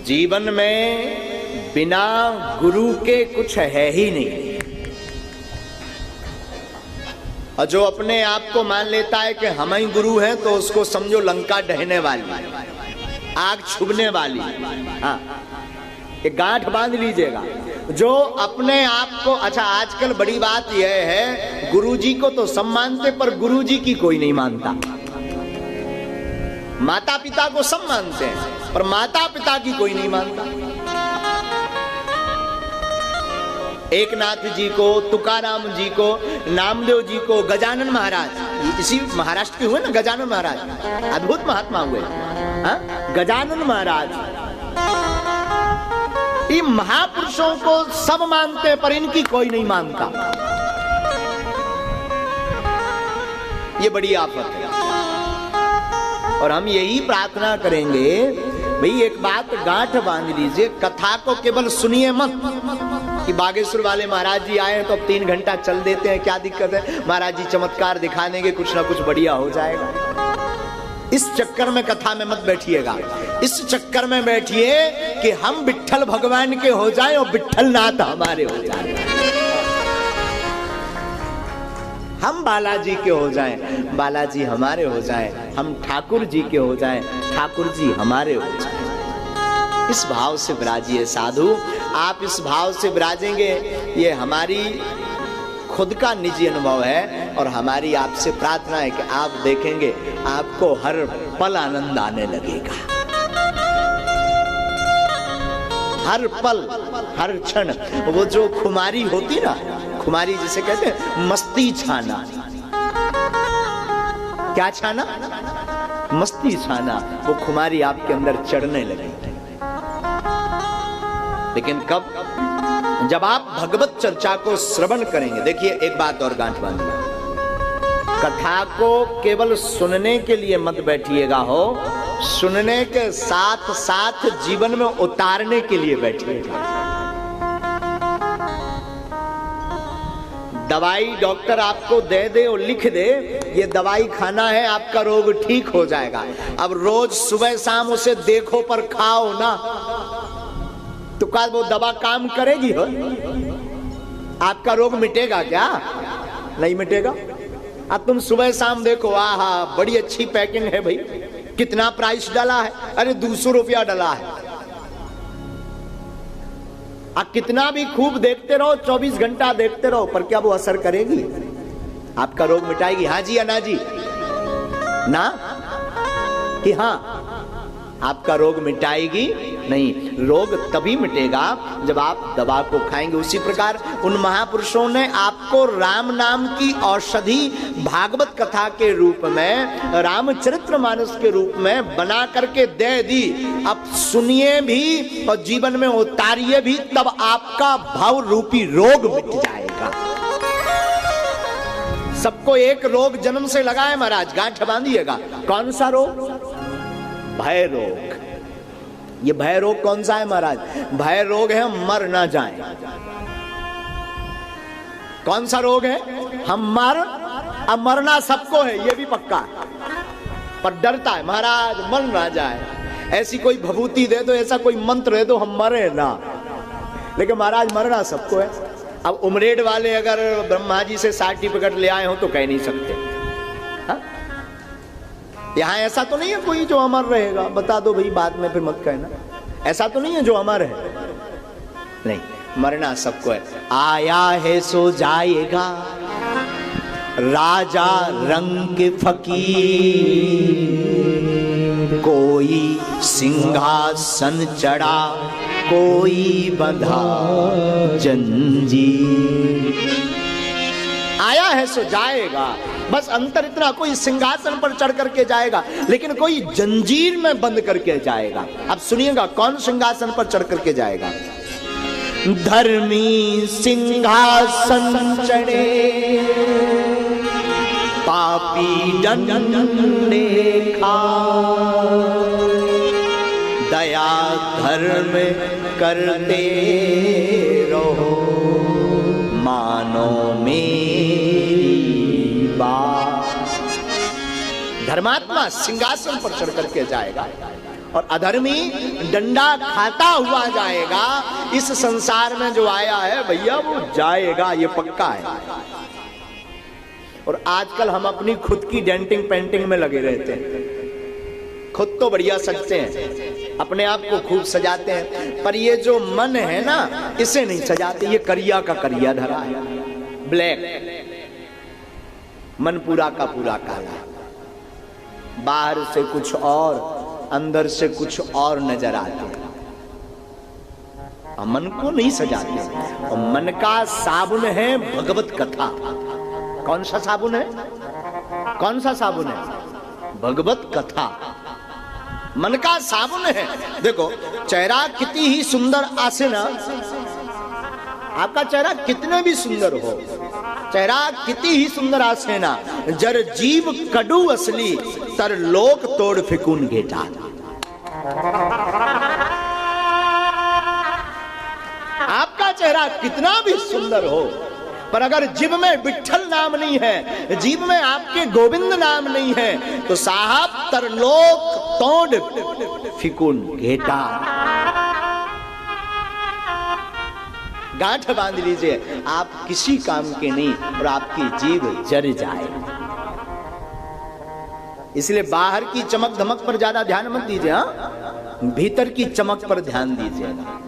जीवन में बिना गुरु के कुछ है ही नहीं। और जो अपने आप को मान लेता है कि हम ही गुरु हैं, तो उसको समझो लंका ढहने वाली, आग छुबने वाली। हाँ, ये गांठ बांध लीजिएगा। जो अपने आप को, अच्छा आजकल बड़ी बात यह है, गुरुजी को तो सब मानते, पर गुरुजी की कोई नहीं मानता। माता पिता को सब मानते हैं, पर माता पिता की कोई नहीं मानता। एकनाथ जी को, तुकाराम जी को, नामदेव जी को, गजानन महाराज, इसी महाराष्ट्र के हुए ना गजानन महाराज, अद्भुत महात्मा हुए। हाँ? गजानन महाराज, इन महापुरुषों को सब मानते, पर इनकी कोई नहीं मानता। ये बड़ी आफत है। और हम यही प्रार्थना करेंगे, भाई एक बात गांठ बांध लीजिए, कथा को केवल सुनिए मत कि बागेश्वर वाले महाराज जी आए तो अब 3 घंटा चल देते हैं, क्या दिक्कत है, महाराज जी चमत्कार दिखा देंगे, कुछ ना कुछ बढ़िया हो जाएगा। इस चक्कर में कथा में मत बैठिएगा। इस चक्कर में बैठिए कि हम विट्ठल भगवान के हो जाएं और विट्ठल नाथ हमारे हो जाएं, हम बालाजी के हो जाएं, बालाजी हमारे हो जाएं, हम ठाकुर जी के हो जाएं, ठाकुर जी हमारे हो जाएं। इस भाव से विराजिए साधु। आप इस भाव से विराजेंगे, ये हमारी खुद का निजी अनुभव है। और हमारी आपसे प्रार्थना है कि आप देखेंगे आपको हर पल आनंद आने लगेगा, हर पल हर क्षण। वो जो खुमारी होती ना, खुमारी जिसे कहते हैं मस्ती छाना, क्या छाना, मस्ती छाना, वो खुमारी आपके अंदर चढ़ने लगी। लेकिन कब, जब आप भगवत चर्चा को श्रवण करेंगे। देखिए एक बात और गांठ बांधिए, कथा को केवल सुनने के लिए मत बैठिएगा हो, सुनने के साथ साथ जीवन में उतारने के लिए बैठिएगा। दवाई डॉक्टर आपको दे दे और लिख दे, ये दवाई खाना है, आपका रोग ठीक हो जाएगा। अब रोज सुबह शाम उसे देखो पर खाओ ना, तो क्या वो दवा काम करेगी हो? आपका रोग मिटेगा क्या? नहीं मिटेगा। अब तुम सुबह शाम देखो, आहा बड़ी अच्छी पैकिंग है भाई, कितना प्राइस डाला है, अरे 200 रुपया डाला है। आप कितना भी खूब देखते रहो, 24 घंटा देखते रहो, पर क्या वो असर करेगी? आपका रोग मिटाएगी? हाँ जी या ना जी? ना कि हाँ? आपका रोग मिटाएगी नहीं। रोग तभी मिटेगा जब आप दवा को खाएंगे। उसी प्रकार उन महापुरुषों ने आपको राम नाम की औषधि भागवत कथा के रूप में, रामचरितमानस के रूप में बना करके दे दी। अब सुनिए भी और जीवन में उतारिए भी, तब आपका भाव रूपी रोग मिट जाएगा। सबको एक रोग जन्म से लगा है महाराज, गांठ बांधिएगा। कौन सा रोग? भय रोग। ये भय रोग कौन सा है महाराज? भय रोग है हम मर ना जाएं। कौन सा रोग है? हम अब मरना सबको है, ये भी पक्का है, पर डरता है महाराज मर ना जाए। ऐसी कोई भभूति दे दो, ऐसा कोई मंत्र दे दो हम मरे ना। लेकिन महाराज मरना सबको है। अब उमरेड वाले अगर ब्रह्मा जी से सर्टिफिकेट ले आए हो तो कह नहीं सकते। यहाँ ऐसा तो नहीं है कोई जो अमर रहेगा, बता दो भाई, बाद में फिर मत कहना। ऐसा तो नहीं है जो अमर है, नहीं, मरना सबको है। आया है सो जाएगा, राजा रंग फकीर, कोई सिंहासन चढ़ा, कोई बंधा जंजीर। आया है सो जाएगा, बस अंतर इतना, कोई सिंहासन पर चढ़ करके जाएगा, लेकिन कोई जंजीर में बंद करके जाएगा। अब सुनिएगा कौन सिंहासन पर चढ़ करके जाएगा। धर्मी सिंहासन चढ़े, पापी डंडे खाए, दया धर्म करते रहो, मानो मेरी बात। धर्मात्मा सिंहासन पर चढ़ करके जाएगा और अधर्मी डंडा खाता हुआ जाएगा। इस संसार में जो आया है भैया वो जाएगा, ये पक्का है। और आजकल हम अपनी खुद की डेंटिंग पेंटिंग में लगे रहते हैं। खुद तो बढ़िया सजते हैं, अपने आप को खूब सजाते हैं, पर ये जो मन है ना इसे नहीं सजाते। ये करिया का करिया धरा है, ब्लैक। मन पूरा का पूरा काला, बाहर से कुछ और अंदर से कुछ और नजर आते हैं। मन को नहीं सजाते। और मन का साबुन है भगवत कथा। कौन सा साबुन है? कौन सा साबुन है? भगवत कथा मन का साबुन है। देखो चेहरा कितनी ही सुंदर आसे ना, आपका चेहरा कितने भी सुंदर हो, चेहरा कितनी ही सुंदर आसे ना, जर जीव कड़ू असली तर लोक तोड़ फिकून घेटा। आपका चेहरा कितना भी सुंदर हो, पर अगर जीव में विठ्ठल नाम नहीं है, जीव में आपके गोविंद नाम नहीं है, तो साहब तरलोक तोड़ फिकून घेटा। गांठ बांध लीजिए, आप किसी काम के नहीं और आपकी जीव जर जाए। इसलिए बाहर की चमक धमक पर ज्यादा ध्यान मत दीजिए, हाँ, भीतर की चमक पर ध्यान दीजिएगा।